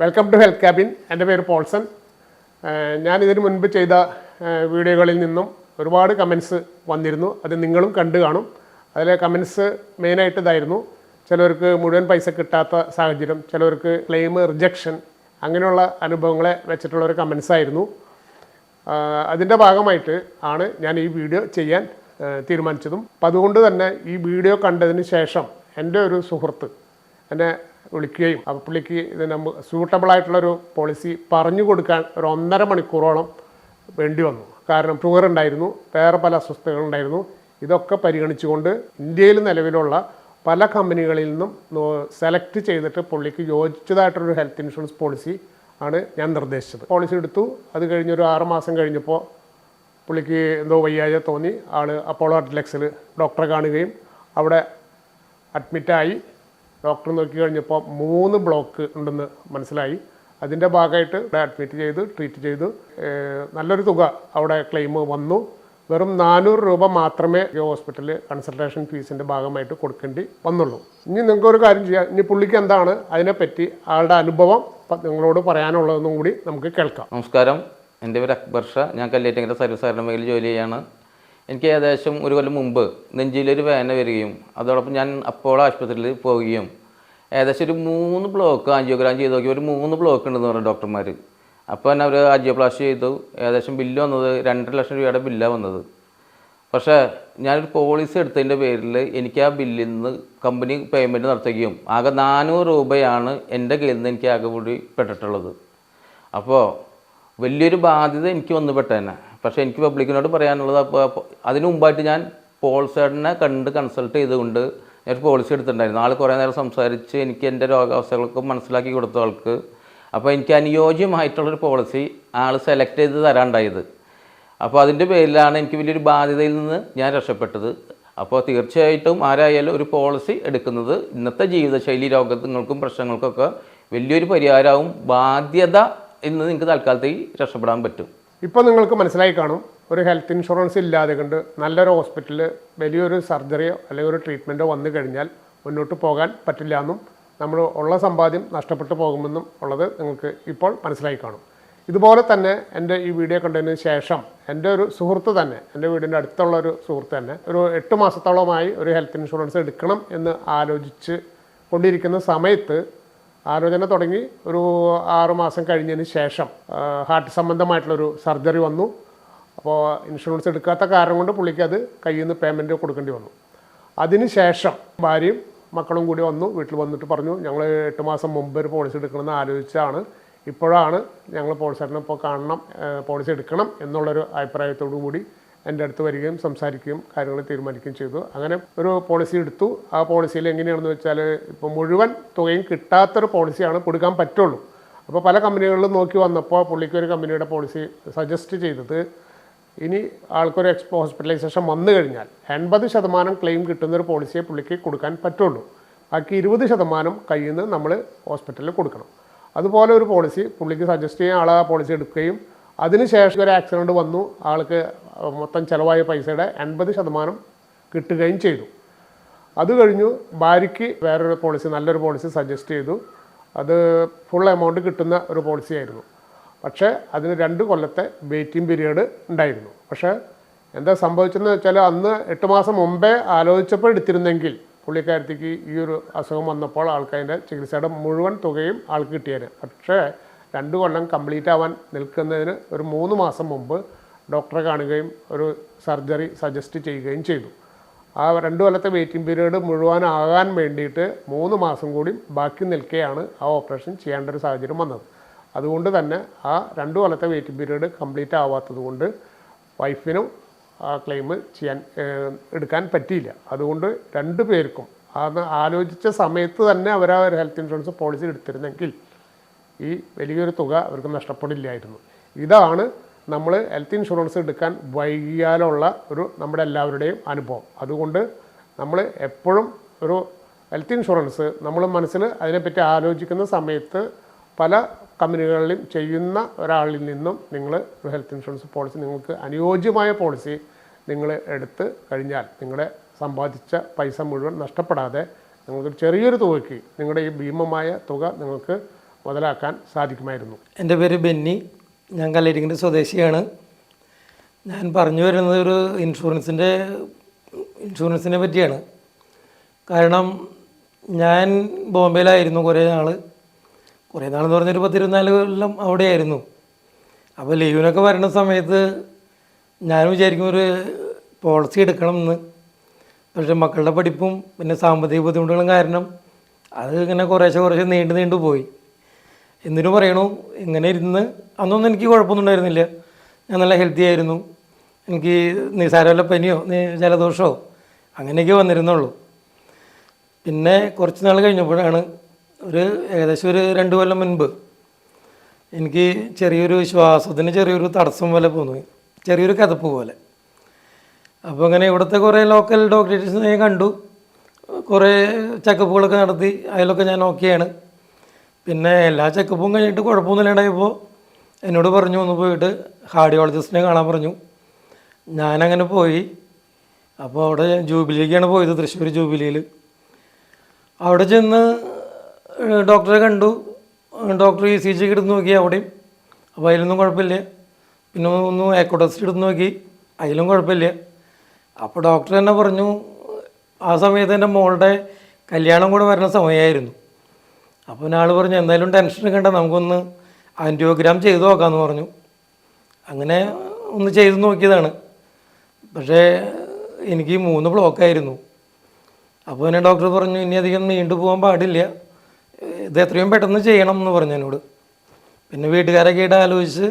Welcome to health cabin. എൻ്റെ പേര് പോൾസൺ. ഞാൻ ഇതിനു മുൻപ് ചെയ്ത വീഡിയോകളിൽ നിന്നും ഒരുപാട് കമൻസ് വന്നിരുന്നു. അത് നിങ്ങളും കണ്ടു കാണും. അതിലെ കമൻസ് മെയിനായിട്ട് ഇതായിരുന്നു. ചിലവർക്ക് മുഴുവൻ പൈസ കിട്ടാത്ത സാഹചര്യം, ചിലവർക്ക് ക്ലെയിം റിജക്ഷൻ, അങ്ങനെയുള്ള അനുഭവങ്ങളെ വെച്ചിട്ടുള്ള ഒരു കമൻസായിരുന്നു. അതിൻ്റെ ഭാഗമായിട്ട് ആണ് ഞാൻ ഈ വീഡിയോ ചെയ്യാൻ തീരുമാനിച്ചതും. അപ്പം അതുകൊണ്ട് തന്നെ ഈ വീഡിയോ കണ്ടതിന് ശേഷം എൻ്റെ ഒരു സുഹൃത്ത് എന്നെ വിളിക്കുകയും അപ്പോൾ പുള്ളിക്ക് ഇതിന് സ്യൂട്ടബിളായിട്ടുള്ളൊരു പോളിസി പറഞ്ഞു കൊടുക്കാൻ ഒരു 1.5 മണിക്കൂറോളം വേണ്ടി വന്നു. കാരണം ഷുഗർ ഉണ്ടായിരുന്നു, വേറെ പല അസ്വസ്ഥതകളുണ്ടായിരുന്നു. ഇതൊക്കെ പരിഗണിച്ചുകൊണ്ട് ഇന്ത്യയിൽ നിലവിലുള്ള പല കമ്പനികളിൽ നിന്നും സെലക്ട് ചെയ്തിട്ട് പുള്ളിക്ക് യോജിച്ചതായിട്ടൊരു ഹെൽത്ത് ഇൻഷുറൻസ് പോളിസി ആണ് ഞാൻ നിർദ്ദേശിച്ചത്. പോളിസി എടുത്തു. അത് കഴിഞ്ഞൊരു 6 മാസം കഴിഞ്ഞപ്പോൾ പുള്ളിക്ക് എന്തോ വയ്യായ്ക തോന്നി. ആൾ അപ്പോളോ അറ്റ്ലക്സിൽ ഡോക്ടറെ കാണുകയും അവിടെ അഡ്മിറ്റായി. ഡോക്ടർ നോക്കി കഴിഞ്ഞപ്പോൾ 3 ബ്ലോക്ക് ഉണ്ടെന്ന് മനസ്സിലായി. അതിൻ്റെ ഭാഗമായിട്ട് ഇവിടെ അഡ്മിറ്റ് ചെയ്ത് ട്രീറ്റ് ചെയ്തു. നല്ലൊരു തുക അവിടെ ക്ലെയിം വന്നു. വെറും 400 രൂപ മാത്രമേ ഈ ഹോസ്പിറ്റലിൽ കൺസൾട്ടേഷൻ ഫീസിൻ്റെ ഭാഗമായിട്ട് കൊടുക്കേണ്ടി വന്നുള്ളൂ. ഇനി നിങ്ങൾക്കൊരു കാര്യം ചെയ്യാം. ഇനി പുള്ളിക്ക് എന്താണ് അതിനെപ്പറ്റി ആളുടെ അനുഭവം നിങ്ങളോട് പറയാനുള്ളതെന്നും കൂടി നമുക്ക് കേൾക്കാം. നമസ്കാരം, എൻ്റെ പേര് അക്ബർ ഷാ. ഞാൻ കല്ലേറ്റങ്കര സർവീസ് സഹകരണ മേഖലയിൽ ജോലി ചെയ്യാണ്. എനിക്ക് ഏകദേശം 1 കൊല്ലം മുമ്പ് നെഞ്ചിലൊരു വേദന വരികയും അതോടൊപ്പം ഞാൻ അപ്പോളോ ആശുപത്രിയിൽ പോവുകയും ഏകദേശം ഒരു 3 ബ്ലോക്ക് ആൻജിയോഗ്രാം ചെയ്ത് നോക്കി. ഒരു 3 ബ്ലോക്ക് ഉണ്ടെന്ന് പറഞ്ഞു ഡോക്ടർമാർ. അപ്പോൾ തന്നെ അവർ ആൻജിയോപ്ലാസ്റ്റി ചെയ്തു. ഏകദേശം ബില്ല് വന്നത് 2.5 ലക്ഷം രൂപയുടെ ബില്ലാണ് വന്നത്. പക്ഷേ ഞാനൊരു പോളിസി എടുത്തതിൻ്റെ പേരിൽ എനിക്ക് ആ ബില്ലിൽ നിന്ന് കമ്പനി പേയ്മെൻറ്റ് നടത്തുകയും ആകെ 400 രൂപയാണ് എൻ്റെ കയ്യിൽ നിന്ന് എനിക്ക് ആകെ കൂടി പെട്ടിട്ടുള്ളത്. അപ്പോൾ വലിയൊരു ബാധ്യത എനിക്ക് വന്നു പെട്ടേനെ. പക്ഷേ എനിക്ക് പബ്ലിക്കിനോട് പറയാനുള്ളത്, അപ്പോൾ അതിന് മുമ്പായിട്ട് ഞാൻ പോൾസേഡിനെ കണ്ട് കൺസൾട്ട് ചെയ്തുകൊണ്ട് ഞാൻ പോളിസി എടുത്തിട്ടുണ്ടായിരുന്നു. ആൾ കുറേ നേരം സംസാരിച്ച് എനിക്ക് എൻ്റെ രോഗാവസ്ഥകളൊക്കെ മനസ്സിലാക്കി കൊടുത്ത ആൾക്ക്. അപ്പോൾ എനിക്ക് അനുയോജ്യമായിട്ടുള്ളൊരു പോളിസി ആൾ സെലക്ട് ചെയ്ത് തരാണ്ടായത്. അപ്പോൾ അതിൻ്റെ പേരിലാണ് എനിക്ക് വലിയൊരു ബാധ്യതയിൽ നിന്ന് ഞാൻ രക്ഷപ്പെട്ടത്. അപ്പോൾ തീർച്ചയായിട്ടും ആരായാലും ഒരു പോളിസി എടുക്കുന്നത് ഇന്നത്തെ ജീവിതശൈലി രോഗങ്ങൾക്കും പ്രശ്നങ്ങൾക്കൊക്കെ വലിയൊരു പരിഹാരമാവും. ബാധ്യത ഇന്ന് നിങ്ങൾക്ക് തൽക്കാലത്തേക്ക് രക്ഷപ്പെടാൻ പറ്റും. ഇപ്പോൾ നിങ്ങൾക്ക് മനസ്സിലായി കാണും, ഒരു ഹെൽത്ത് ഇൻഷുറൻസ് ഇല്ലാതെ കൊണ്ട് നല്ലൊരു ഹോസ്പിറ്റലിൽ വലിയൊരു സർജറിയോ അല്ലെങ്കിൽ ഒരു ട്രീറ്റ്മെൻറ്റോ വന്നു കഴിഞ്ഞാൽ മുന്നോട്ട് പോകാൻ പറ്റില്ല എന്നും നമ്മൾ ഉള്ള സമ്പാദ്യം നഷ്ടപ്പെട്ടു പോകുമെന്നും ഉള്ളത് നിങ്ങൾക്ക് ഇപ്പോൾ മനസ്സിലായി കാണും. ഇതുപോലെ തന്നെ എൻ്റെ ഈ വീഡിയോ കണ്ടതിന് ശേഷം എൻ്റെ ഒരു സുഹൃത്ത് തന്നെ, എൻ്റെ വീടിൻ്റെ അടുത്തുള്ള ഒരു സുഹൃത്ത് തന്നെ ഒരു 8 മാസത്തോളമായി ഒരു ഹെൽത്ത് ഇൻഷുറൻസ് എടുക്കണം എന്ന് ആലോചിച്ച് കൊണ്ടിരിക്കുന്ന സമയത്ത് ആലോചന തുടങ്ങി. ഒരു 6 മാസം കഴിഞ്ഞതിന് ശേഷം ഹാർട്ട് സംബന്ധമായിട്ടുള്ളൊരു സർജറി വന്നു. അപ്പോൾ ഇൻഷുറൻസ് എടുക്കാത്ത കാരണം കൊണ്ട് പുള്ളിക്ക് അത് കയ്യിൽ നിന്ന് പേയ്മെൻറ്റ് കൊടുക്കേണ്ടി വന്നു. അതിന് ശേഷം ഭാര്യയും മക്കളും കൂടി വന്നു. വീട്ടിൽ വന്നിട്ട് പറഞ്ഞു, ഞങ്ങൾ 8 മാസം മുമ്പ് ഒരു പോളിസി എടുക്കണമെന്ന് ആലോചിച്ചാണ്. ഇപ്പോഴാണ് ഞങ്ങൾ പോളിസിനെ ഇപ്പോൾ കാണണം, പോളിസി എടുക്കണം എന്നുള്ളൊരു അഭിപ്രായത്തോടു കൂടി എൻ്റെ അടുത്ത് വരികയും സംസാരിക്കുകയും കാര്യങ്ങൾ തീരുമാനിക്കുകയും ചെയ്തു. അങ്ങനെ ഒരു പോളിസി എടുത്തു. ആ പോളിസിയിൽ എങ്ങനെയാണെന്ന് വെച്ചാൽ ഇപ്പോൾ മുഴുവൻ തുകയും കിട്ടാത്തൊരു പോളിസിയാണ് കൊടുക്കാൻ പറ്റുള്ളൂ. അപ്പോൾ പല കമ്പനികളിലും നോക്കി വന്നപ്പോൾ പുള്ളിക്ക് ഒരു കമ്പനിയുടെ പോളിസി സജസ്റ്റ് ചെയ്തത്, ഇനി ആൾക്കൊരു ഹോസ്പിറ്റലൈസേഷൻ വന്നു കഴിഞ്ഞാൽ 80% ക്ലെയിം കിട്ടുന്നൊരു പോളിസിയെ പുള്ളിക്ക് കൊടുക്കാൻ പറ്റുള്ളൂ. ബാക്കി 20% കയ്യിൽ നിന്ന് നമ്മൾ ഹോസ്പിറ്റലിൽ കൊടുക്കണം. അതുപോലെ ഒരു പോളിസി പുള്ളിക്ക് സജസ്റ്റ് ചെയ്യാൻ ആൾ ആ പോളിസി എടുക്കുകയും അതിനുശേഷം ഒരു ആക്സിഡൻറ്റ് വന്നു. ആൾക്ക് മൊത്തം ചിലവായ പൈസയുടെ 80% കിട്ടുകയും ചെയ്തു. അത് കഴിഞ്ഞു ഭാര്യയ്ക്ക് വേറൊരു പോളിസി, നല്ലൊരു പോളിസി സജസ്റ്റ് ചെയ്തു. അത് ഫുൾ എമൗണ്ട് കിട്ടുന്ന ഒരു പോളിസി ആയിരുന്നു. പക്ഷേ അതിന് 2 കൊല്ലത്തെ വെയിറ്റിംഗ് പീരീഡ് ഉണ്ടായിരുന്നു. പക്ഷേ എന്താ സംഭവിച്ചതെന്ന് വെച്ചാൽ അന്ന് 8 മാസം മുമ്പേ ആലോചിച്ചപ്പോൾ എടുത്തിരുന്നെങ്കിൽ പുള്ളിക്കാരത്തേക്ക് ഈ ഒരു അസുഖം വന്നപ്പോൾ ആൾക്കതിൻ്റെ ചികിത്സയുടെ മുഴുവൻ തുകയും ആൾക്ക് കിട്ടിയേനെ. പക്ഷേ 2 കൊല്ലം കംപ്ലീറ്റ് ആവാൻ നിൽക്കുന്നതിന് ഒരു 3 മാസം മുമ്പ് ഡോക്ടറെ കാണുകയും ഒരു സർജറി സജസ്റ്റ് ചെയ്യുകയും ചെയ്തു. ആ 2 കൊല്ലത്തെ വെയിറ്റിംഗ് പീരീഡ് മുഴുവനാകാൻ വേണ്ടിയിട്ട് 3 മാസം കൂടി ബാക്കി നിൽക്കെയാണ് ആ ഓപ്പറേഷൻ ചെയ്യേണ്ട ഒരു സാഹചര്യം വന്നത്. അതുകൊണ്ട് തന്നെ ആ 2 കൊല്ലത്തെ വെയിറ്റിംഗ് പീരീഡ് കംപ്ലീറ്റ് ആവാത്തത് കൊണ്ട് വൈഫിനും ആ ക്ലെയിം എടുക്കാൻ പറ്റിയില്ല. അതുകൊണ്ട് 2 പേർക്കും അത് ആലോചിച്ച സമയത്ത് തന്നെ അവർ ആ ഒരു ഹെൽത്ത് ഇൻഷുറൻസ് പോളിസി എടുത്തിരുന്നെങ്കിൽ ഈ വലിയൊരു തുക അവർക്ക് നഷ്ടപ്പെടില്ലായിരുന്നു. ഇതാണ് നമ്മൾ ഹെൽത്ത് ഇൻഷുറൻസ് എടുക്കാൻ വൈകിയാലുള്ള ഒരു നമ്മുടെ എല്ലാവരുടെയും അനുഭവം. അതുകൊണ്ട് നമ്മൾ എപ്പോഴും ഒരു ഹെൽത്ത് ഇൻഷുറൻസ് നമ്മൾ മനസ്സിൽ അതിനെപ്പറ്റി ആലോചിക്കുന്ന സമയത്ത് പല കമ്പനികളിലും ചെയ്യുന്ന ഒരാളിൽ നിന്നും നിങ്ങൾ ഒരു ഹെൽത്ത് ഇൻഷുറൻസ് പോളിസി, നിങ്ങൾക്ക് അനുയോജ്യമായ പോളിസി നിങ്ങൾ എടുത്ത് കഴിഞ്ഞാൽ നിങ്ങളുടെ സമ്പാദിച്ച പൈസ മുഴുവൻ നഷ്ടപ്പെടാതെ നിങ്ങൾക്ക് ചെറിയൊരു തുകയ്ക്ക് നിങ്ങളുടെ ഈ ഭീമമായ തുക നിങ്ങൾക്ക് മുതലാക്കാൻ സാധിക്കുമായിരുന്നു. എൻ്റെ പേര് ബെന്നി, ഞാൻ കല്ലേരിക്കിൻ്റെ സ്വദേശിയാണ്. ഞാൻ പറഞ്ഞു വരുന്നത് ഒരു ഇൻഷുറൻസിനെ പറ്റിയാണ്. കാരണം ഞാൻ ബോംബെയിലായിരുന്നു കുറേ നാളെന്ന് പറഞ്ഞൊരു 10-24 കൊല്ലം അവിടെയായിരുന്നു. അപ്പോൾ ലീവിനൊക്കെ വരുന്ന സമയത്ത് ഞാൻ വിചാരിക്കും ഒരു പോളിസി എടുക്കണമെന്ന്. പക്ഷേ മക്കളുടെ പഠിപ്പും പിന്നെ സാമ്പത്തിക ബുദ്ധിമുട്ടുകളും കാരണം അത് ഇങ്ങനെ കുറേശ്ശെ നീണ്ടു പോയി. എന്തിനു പറയണു, ഇങ്ങനെ ഇരുന്ന് അന്നൊന്നും എനിക്ക് കുഴപ്പമൊന്നും ഉണ്ടായിരുന്നില്ല. ഞാൻ നല്ല ഹെൽത്തി ആയിരുന്നു. എനിക്ക് നിസാരമല്ല പനിയോ ജലദോഷമോ അങ്ങനെയൊക്കെ വന്നിരുന്നുള്ളൂ. പിന്നെ കുറച്ച് നാൾ കഴിഞ്ഞപ്പോഴാണ് ഏകദേശം ഒരു 2 കൊല്ലം മുൻപ് എനിക്ക് ശ്വാസത്തിന് ചെറിയൊരു തടസ്സം പോലെ തോന്നി, ചെറിയൊരു കിതപ്പ് പോലെ. അപ്പോൾ അങ്ങനെ ഇവിടുത്തെ കുറേ ലോക്കൽ ഡോക്ടേഴ്സിനെ കണ്ടു, കുറേ ചെക്കപ്പുകളൊക്കെ നടത്തി. അതിലൊക്കെ ഞാൻ ഓക്കെയാണ്. പിന്നെ എല്ലാ ചെക്കപ്പും കഴിഞ്ഞിട്ട് കുഴപ്പമൊന്നുമില്ലാണ്ടായപ്പോൾ എന്നോട് പറഞ്ഞു ഒന്ന് പോയിട്ട് കാർഡിയോളജിസ്റ്റിനെ കാണാൻ പറഞ്ഞു. ഞാനങ്ങനെ പോയി. അപ്പോൾ അവിടെ ജൂബിലിക്കാണ് പോയത്, തൃശ്ശൂർ ജൂബിലിയിൽ. അവിടെ ചെന്ന് ഡോക്ടറെ കണ്ടു. ഡോക്ടർ ECG എടുത്ത് നോക്കി അവിടെയും. അപ്പോൾ അതിലൊന്നും കുഴപ്പമില്ല. പിന്നെ ഒന്ന് എക്കോ ടെസ്റ്റ് എടുത്ത് നോക്കി, അതിലും കുഴപ്പമില്ല. അപ്പോൾ ഡോക്ടർ തന്നെ പറഞ്ഞു, ആ സമയത്ത് എൻ്റെ മോളുടെ കല്യാണം കൂടെ വരുന്ന സമയമായിരുന്നു. അപ്പോൾ ആൾ പറഞ്ഞു എന്തായാലും ടെൻഷൻ എടുക്കണ്ട, നമുക്കൊന്ന് ആൻറ്റിയോഗ്രാം ചെയ്ത് നോക്കാമെന്ന് പറഞ്ഞു. അങ്ങനെ ഒന്ന് ചെയ്ത് നോക്കിയതാണ്. പക്ഷേ എനിക്ക് 3 ബ്ലോക്കായിരുന്നു. അപ്പോൾ തന്നെ ഡോക്ടർ പറഞ്ഞു ഇനി അധികം നീണ്ടുപോകാൻ പാടില്ല, ഇത് എത്രയും പെട്ടെന്ന് ചെയ്യണം എന്ന് പറഞ്ഞു എന്നോട്. പിന്നെ വീട്ടുകാരൊക്കെ ആയിട്ട് ആലോചിച്ച്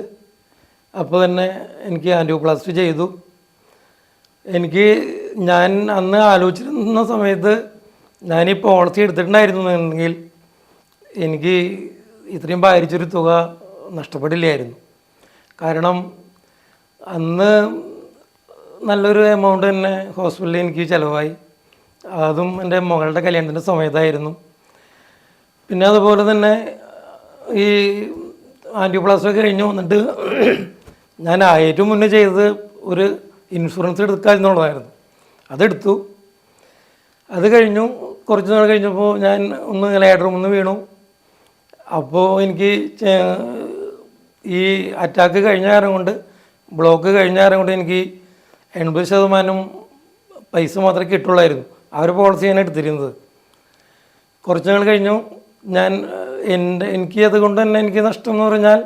അപ്പോൾ തന്നെ എനിക്ക് ആൻറ്റിയോപ്ലാസ്റ്റി ചെയ്തു. ഞാൻ അന്ന് ആലോചിച്ചിരുന്ന സമയത്ത് ഞാൻ ഈ പോളിസി എടുത്തിട്ടുണ്ടായിരുന്നെങ്കിൽ എനിക്ക് ഇത്രയും ഭാരിച്ചൊരു തുക നഷ്ടപ്പെടില്ലായിരുന്നു. കാരണം അന്ന് നല്ലൊരു എമൗണ്ട് തന്നെ ഹോസ്പിറ്റലിൽ എനിക്ക് ചിലവായി. അതും എൻ്റെ മകളുടെ കല്യാണത്തിൻ്റെ സമയത്തായിരുന്നു. പിന്നെ അതുപോലെ തന്നെ ഈ ആൻറ്റിയോപ്ലാസ്റ്റി കഴിഞ്ഞ് വന്നിട്ട് ഞാൻ ഏറ്റവും മുന്നേ ചെയ്തത് ഒരു ഇൻഷുറൻസ് എടുക്കാമെന്നുള്ളതായിരുന്നു. അതെടുത്തു. അത് കഴിഞ്ഞു. കുറച്ച് നാൾ കഴിഞ്ഞപ്പോൾ ഞാൻ ഒന്ന് ലേഡർ റൂമിൽ വീണു. അപ്പോൾ എനിക്ക് ഈ അറ്റാക്ക് കഴിഞ്ഞ കാര്യം കൊണ്ട്, ബ്ലോക്ക് കഴിഞ്ഞ കാര്യം കൊണ്ട് എനിക്ക് 80% പൈസ മാത്രമേ കിട്ടുള്ളായിരുന്നു. ആ ഒരു പോളിസി ഞാൻ എടുത്തിരുന്നത്. കുറച്ച് നാൾ കഴിഞ്ഞു. എനിക്ക് അതുകൊണ്ട് തന്നെ എനിക്ക് നഷ്ടം എന്ന് പറഞ്ഞാൽ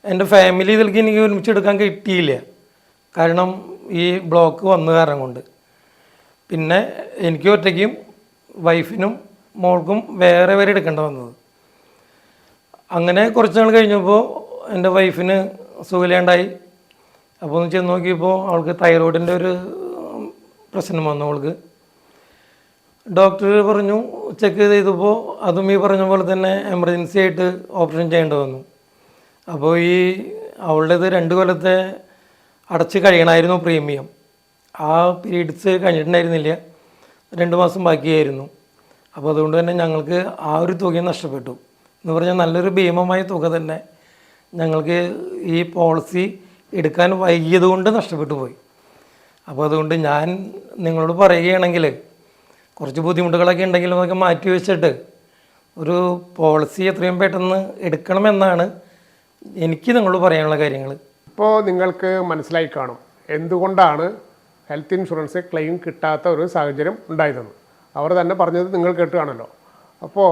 എൻ്റെ ഫാമിലി ഇതിലേക്ക് എനിക്ക് ഒരുമിച്ചെടുക്കാൻ കിട്ടിയില്ല. കാരണം ഈ ബ്ലോക്ക് വന്ന കാരണം കൊണ്ട്. പിന്നെ എനിക്ക് ഒറ്റയ്ക്കും വൈഫിനും മോൾക്കും വേറെ എടുക്കേണ്ട വന്നത്. അങ്ങനെ കുറച്ച് നാൾ കഴിഞ്ഞപ്പോൾ എൻ്റെ വൈഫിന് സുഖമില്ലാണ്ടായി. അപ്പോൾ ഒന്ന് ചെന്ന് നോക്കിയപ്പോൾ അവൾക്ക് തൈറോയിഡിൻ്റെ ഒരു പ്രശ്നം വന്നു. അവൾക്ക് ഡോക്ടർ പറഞ്ഞു, ചെക്ക് ചെയ്തപ്പോൾ അതും ഈ പറഞ്ഞ പോലെ തന്നെ എമർജൻസി ആയിട്ട് ഓപ്പറേഷൻ ചെയ്യേണ്ടി വന്നു. അപ്പോൾ അവളുടേത് 2 കൊല്ലത്തെ അടച്ച് കഴിയണമായിരുന്നു പ്രീമിയം. ആ പീരീഡ്സ് കഴിഞ്ഞിട്ടുണ്ടായിരുന്നില്ല, 2 മാസം ബാക്കിയായിരുന്നു. അപ്പോൾ അതുകൊണ്ട് തന്നെ ഞങ്ങൾക്ക് ആ ഒരു തുക നഷ്ടപ്പെട്ടു. എന്ന് പറഞ്ഞാൽ നല്ലൊരു ഭീമമായ തുക തന്നെ ഞങ്ങൾക്ക് ഈ പോളിസി എടുക്കാൻ വൈകിയത് കൊണ്ട് നഷ്ടപ്പെട്ടു പോയി. അപ്പോൾ അതുകൊണ്ട് ഞാൻ നിങ്ങളോട് പറയുകയാണെങ്കിൽ കുറച്ച് ബുദ്ധിമുട്ടുകളൊക്കെ ഉണ്ടെങ്കിലും അതൊക്കെ മാറ്റി വെച്ചിട്ട് ഒരു പോളിസി എത്രയും പെട്ടെന്ന് എടുക്കണമെന്നാണ് എനിക്ക് നിങ്ങളോട് പറയാനുള്ള കാര്യങ്ങൾ. ഇപ്പോൾ നിങ്ങൾക്ക് മനസ്സിലായി കാണും എന്തുകൊണ്ടാണ് ഹെൽത്ത് ഇൻഷുറൻസ് ക്ലെയിം കിട്ടാത്ത ഒരു സാഹചര്യം ഉണ്ടായതെന്ന്. അവർ തന്നെ പറഞ്ഞത് നിങ്ങൾ കേട്ടുകയാണല്ലോ. അപ്പോൾ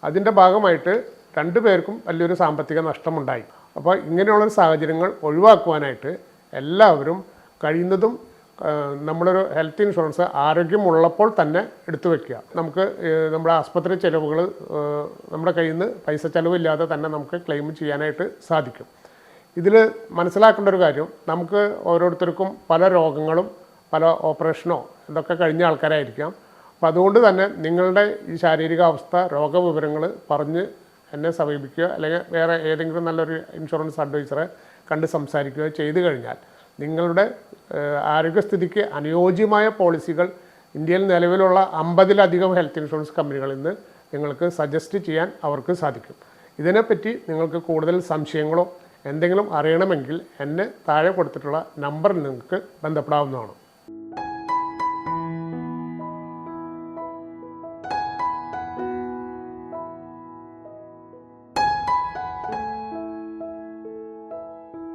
അതിൻ്റെ ഭാഗമായിട്ട് 2 പേർക്കും വലിയൊരു സാമ്പത്തിക നഷ്ടമുണ്ടായി. അപ്പോൾ ഇങ്ങനെയുള്ളൊരു സാഹചര്യങ്ങൾ ഒഴിവാക്കുവാനായിട്ട് എല്ലാവരും കഴിയുന്നതും നമ്മളൊരു ഹെൽത്ത് ഇൻഷുറൻസ് ആരോഗ്യമുള്ളപ്പോൾ തന്നെ എടുത്തു വയ്ക്കുക. നമുക്ക് നമ്മുടെ ആസ്പത്രി ചിലവുകൾ നമ്മുടെ കയ്യിൽ നിന്ന് പൈസ ചിലവില്ലാതെ തന്നെ നമുക്ക് ക്ലെയിം ചെയ്യാനായിട്ട് സാധിക്കും. ഇതിൽ മനസ്സിലാക്കേണ്ട ഒരു കാര്യം, നമുക്ക് ഓരോരുത്തർക്കും പല രോഗങ്ങളും പല ഓപ്പറേഷനോ ഇതൊക്കെ കഴിഞ്ഞ ആൾക്കാരായിരിക്കാം. അപ്പോൾ അതുകൊണ്ട് തന്നെ നിങ്ങളുടെ ഈ ശാരീരികാവസ്ഥ രോഗവിവരങ്ങൾ പറഞ്ഞ് എന്നെ സമീപിക്കുക, അല്ലെങ്കിൽ വേറെ ഏതെങ്കിലും നല്ലൊരു ഇൻഷുറൻസ് അഡ്വൈസറെ കണ്ട് സംസാരിക്കുകയോ ചെയ്തു കഴിഞ്ഞാൽ നിങ്ങളുടെ ആരോഗ്യസ്ഥിതിക്ക് അനുയോജ്യമായ പോളിസികൾ ഇന്ത്യയിൽ നിലവിലുള്ള 50-ലധികം ഹെൽത്ത് ഇൻഷുറൻസ് കമ്പനികളിൽ നിന്ന് നിങ്ങൾക്ക് സജസ്റ്റ് ചെയ്യാൻ അവർക്ക് സാധിക്കും. ഇതിനെപ്പറ്റി നിങ്ങൾക്ക് കൂടുതൽ സംശയങ്ങളോ എന്തെങ്കിലും അറിയണമെങ്കിൽ എന്നെ താഴെ കൊടുത്തിട്ടുള്ള നമ്പറിൽ നിങ്ങൾക്ക് ബന്ധപ്പെടാവുന്നതാണ്.